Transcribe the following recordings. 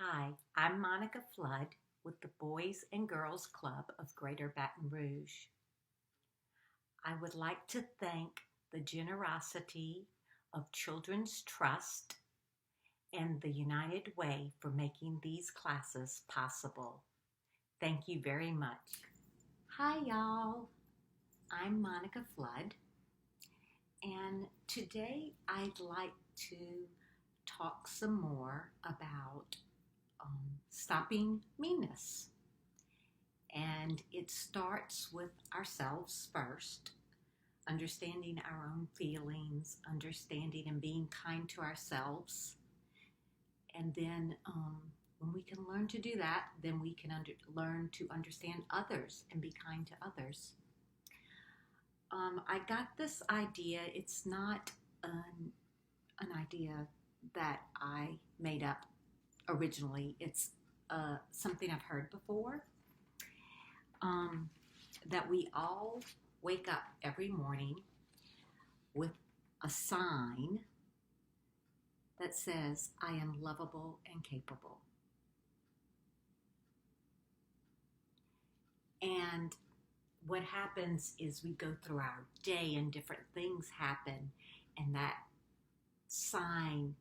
Hi, I'm Monica Flood with the Boys and Girls Club of Greater Baton Rouge. I would like to thank the generosity of Children's Trust and the United Way for making these classes possible. Thank you very much. Hi, y'all. I'm Monica Flood, and today I'd like to talk some more about stopping meanness. And it starts with ourselves first, understanding our own feelings, understanding and being kind to ourselves. And then when we can learn to do that, then we can learn to understand others and be kind to others. I got this idea. It's not an idea that I made up originally. It's something I've heard before. That we all wake up every morning with a sign that says, I am lovable and capable. And what happens is we go through our day and different things happen, and that sign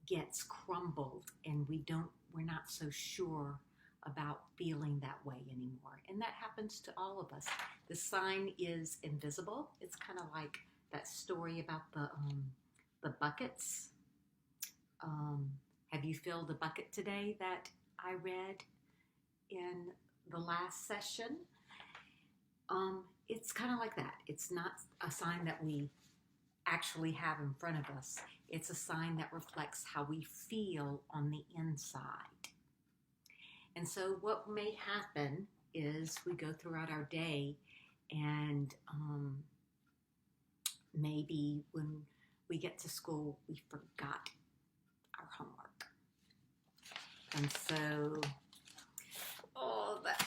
gets crumbled, and we're not so sure about feeling that way anymore. And that happens to all of us. The sign is invisible. It's kind of like that story about the buckets. Have you filled the bucket today that I read in the last session? It's kind of like that. It's not a sign that we actually have in front of us. It's a sign that reflects how we feel on the inside. And so what may happen is we go throughout our day, and maybe when we get to school, we forgot our homework. And so, that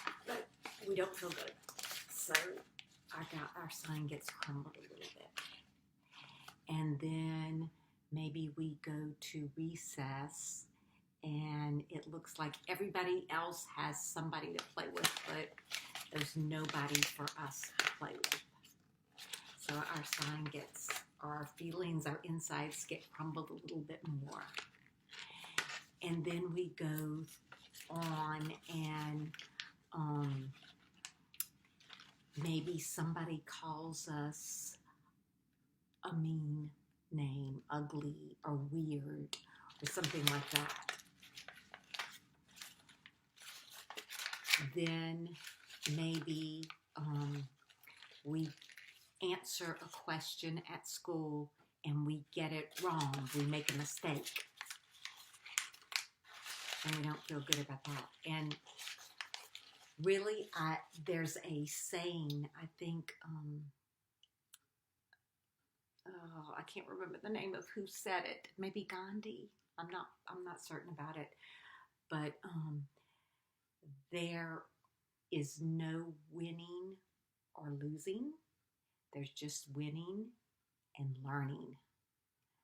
we don't feel good. So our sign gets crumbled a little bit. And then maybe we go to recess, and it looks like everybody else has somebody to play with, but there's nobody for us to play with. So our feelings, our insides get crumbled a little bit more. And then we go on, and maybe somebody calls us a mean name, ugly or weird or something like that. Then maybe we answer a question at school and we get it wrong. We make a mistake. And we don't feel good about that. And really, there's a saying, I think, I can't remember the name of who said it. Maybe Gandhi. I'm not certain about it. But there is no winning or losing. There's just winning and learning.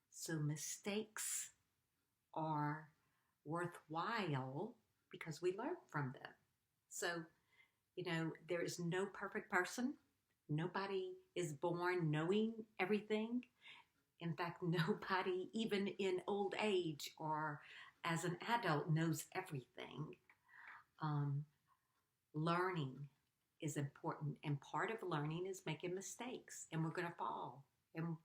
So mistakes are worthwhile because we learn from them. So, there is no perfect person. Nobody is born knowing everything. In fact, nobody, even in old age or as an adult, knows everything. Learning is important, and part of learning is making mistakes, and we're going to fall. And,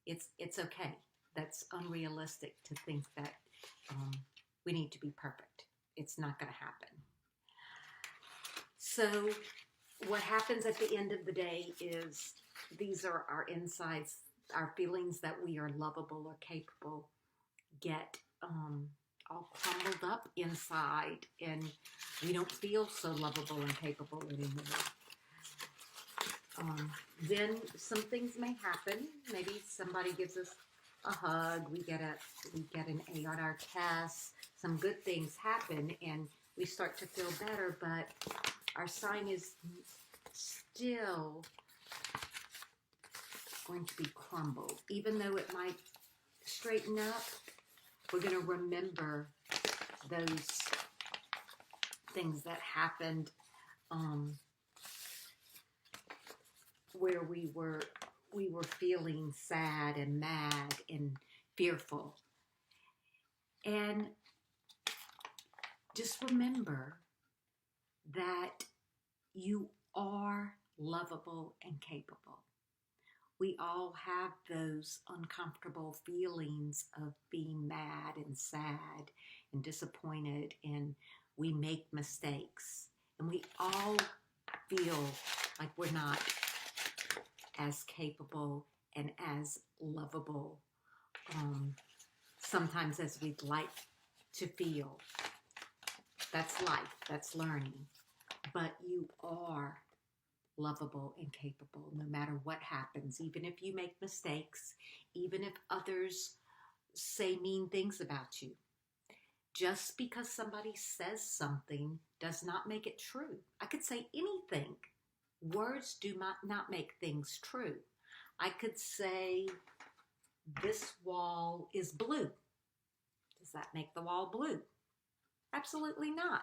it's okay. That's unrealistic to think that we need to be perfect. It's not going to happen. So what happens at the end of the day is these are our insides, our feelings that we are lovable or capable get all crumbled up inside, and we don't feel so lovable and capable anymore. Then some things may happen. Maybe somebody gives us a hug. We get an A on our test. Some good things happen, and we start to feel better. But our sign is still going to be crumbled, even though it might straighten up. We're going to remember those things that happened where we were feeling sad and mad and fearful. And just remember that you are lovable and capable. We all have those uncomfortable feelings of being mad and sad and disappointed, and we make mistakes. And we all feel like we're not as capable and as lovable sometimes as we'd like to feel. That's life, that's learning. But you are lovable and capable no matter what happens, even if you make mistakes, even if others say mean things about you. Just because somebody says something does not make it true. I could say anything. Words do not make things true. I could say, this wall is blue. Does that make the wall blue? Absolutely not.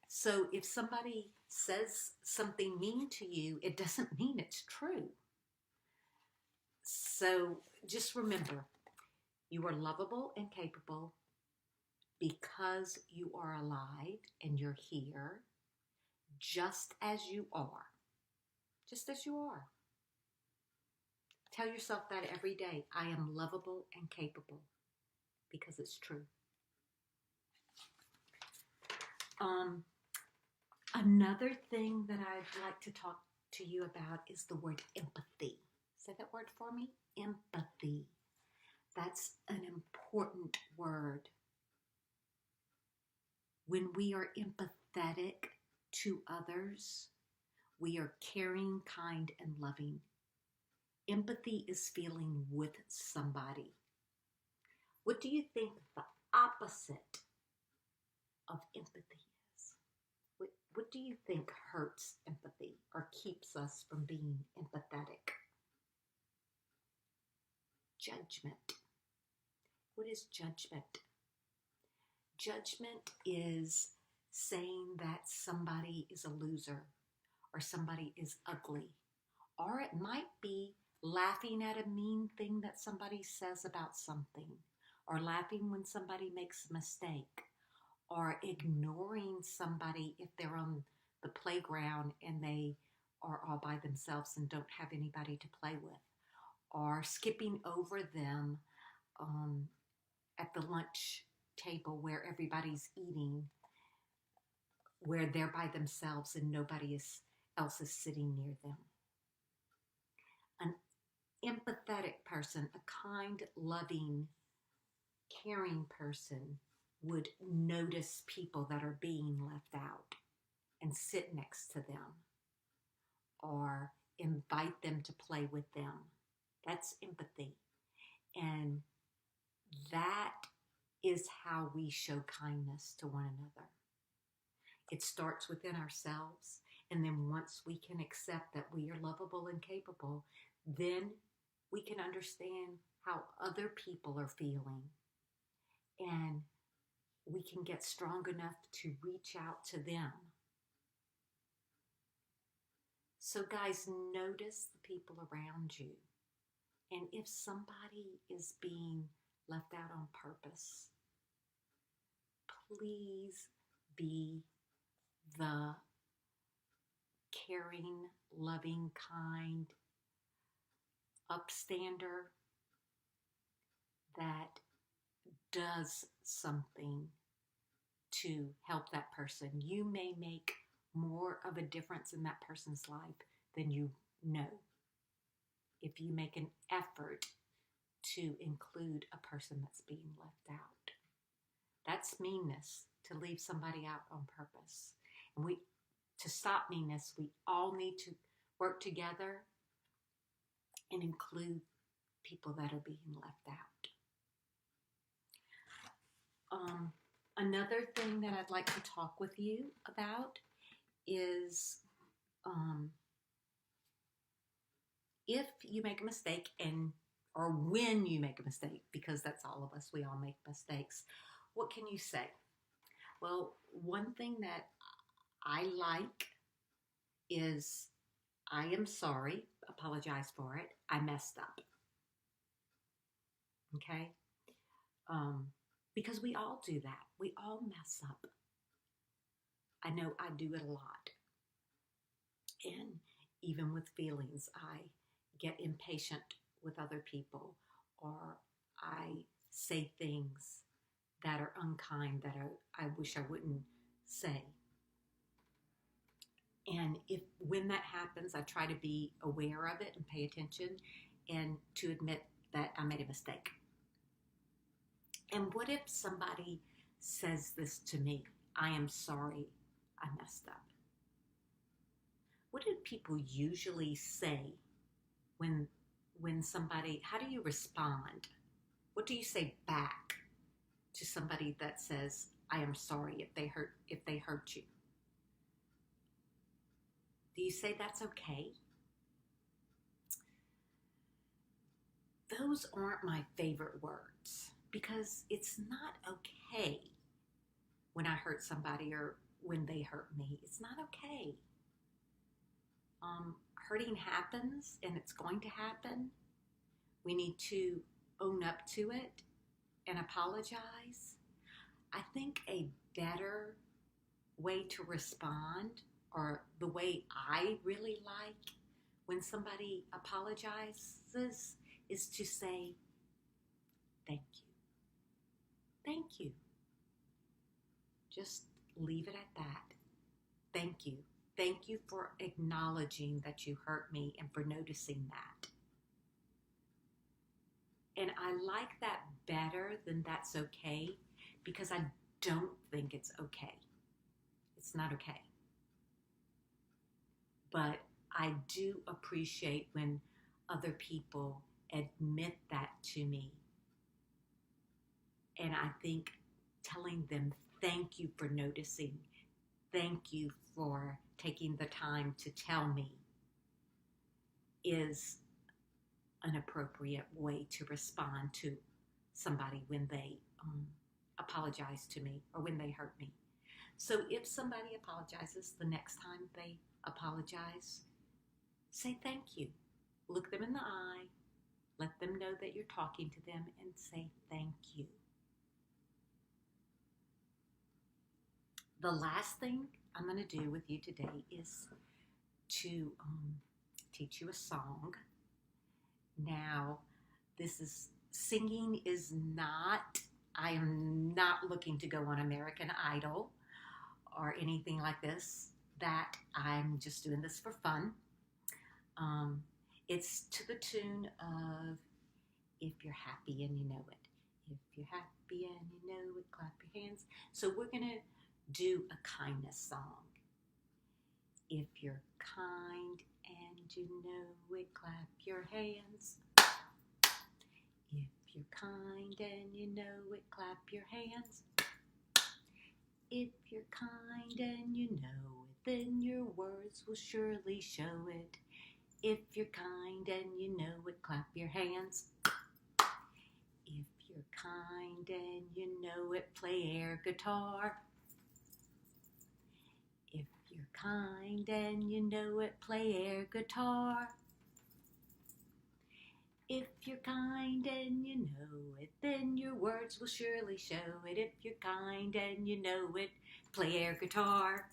So if somebody says something mean to you, it doesn't mean it's true. So just remember, you are lovable and capable because you are alive and you're here just as you are. Just as you are. Tell yourself that every day. I am lovable and capable because it's true. Another thing that I'd like to talk to you about is the word empathy. Say that word for me. Empathy. That's an important word. When we are empathetic to others, we are caring, kind, and loving. Empathy is feeling with somebody. What do you think the opposite of empathy is? What do you think hurts empathy or keeps us from being empathetic? Judgment. What is judgment? Judgment is saying that somebody is a loser or somebody is ugly. Or it might be laughing at a mean thing that somebody says about something, or laughing when somebody makes a mistake, or ignoring somebody if they're on the playground and they are all by themselves and don't have anybody to play with, or skipping over them at the lunch table where everybody's eating, where they're by themselves and nobody else is sitting near them. An empathetic person, a kind, loving, caring person would notice people that are being left out and sit next to them or invite them to play with them. That's empathy. And that is how we show kindness to one another. It starts within ourselves, and then once we can accept that we are lovable and capable, then we can understand how other people are feeling, and we can get strong enough to reach out to them. So guys, notice the people around you. And if somebody is being left out on purpose, please be the caring, loving, kind, upstander that does something to help that person. You may make more of a difference in that person's life than you know if you make an effort to include a person that's being left out. That's meanness, to leave somebody out on purpose. And to stop meanness, we all need to work together and include people that are being left out. Another thing that I'd like to talk with you about is if you make a mistake or when you make a mistake, because that's all of us, we all make mistakes. what can you say? Well, one thing that I like is I am sorry, apologize for it. I messed up. Okay? Um, because we all do that. We all mess up. I know I do it a lot. And even with feelings, I get impatient with other people, or I say things that are unkind that I wish I wouldn't say. And if when that happens, I try to be aware of it and pay attention and to admit that I made a mistake. And what if somebody says this to me? I am sorry I messed up. What do people usually say when somebody, how do you respond? What do you say back to somebody that says, I am sorry if they hurt you? Do you say that's okay? Those aren't my favorite words because it's not okay when I hurt somebody or when they hurt me. It's not okay. Hurting happens and it's going to happen. We need to own up to it and apologize. I think a better way to respond, or the way I really like when somebody apologizes, is to say, thank you. Thank you. Just leave it at that. Thank you. Thank you for acknowledging that you hurt me and for noticing that. And I like that better than that's okay, because I don't think it's okay. It's not okay. But I do appreciate when other people admit that to me. And I think telling them thank you for noticing, thank you for taking the time to tell me, is an appropriate way to respond to somebody when they apologize to me or when they hurt me. So if somebody apologizes, the next time they apologize, say thank you. Look them in the eye. Let them know that you're talking to them and say thank you. The last thing I'm going to do with you today is to teach you a song. Now, singing is not, I am not looking to go on American Idol or anything like this. That I'm just doing this for fun. It's to the tune of If You're Happy and You Know It. If you're happy and you know it, clap your hands. So we're going to do a kindness song. If you're kind and you know it, clap your hands. If you're kind and you know it, clap your hands. If you're kind and you know it, then your words will surely show it. If you're kind and you know it, clap your hands. If you're kind and you know it, play air guitar. If you're kind and you know it, play air guitar. If you're kind and you know it, then your words will surely show it. If you're kind and you know it, play air guitar.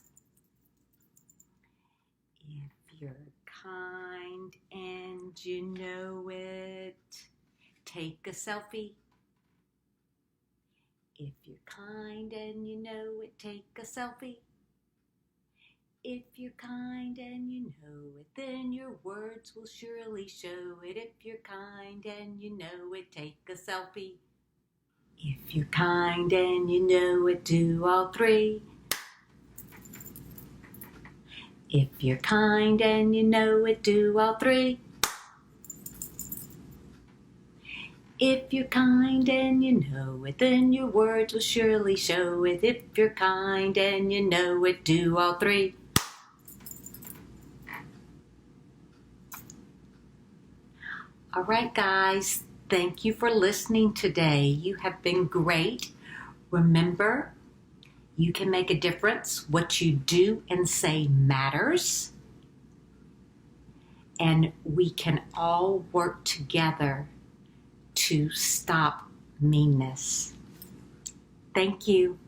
If you're kind and you know it, take a selfie. If you're kind and you know it, take a selfie. If you're kind and you know it, then your words will surely show it. If you're kind and you know it, take a selfie. If you're kind and you know it, do all three. If you're kind and you know it, do all three. If you're kind and you know it, then your words will surely show it. If you're kind and you know it, do all three. All right, guys, thank you for listening today. You have been great. Remember, you can make a difference. What you do and say matters. And we can all work together to stop meanness. Thank you.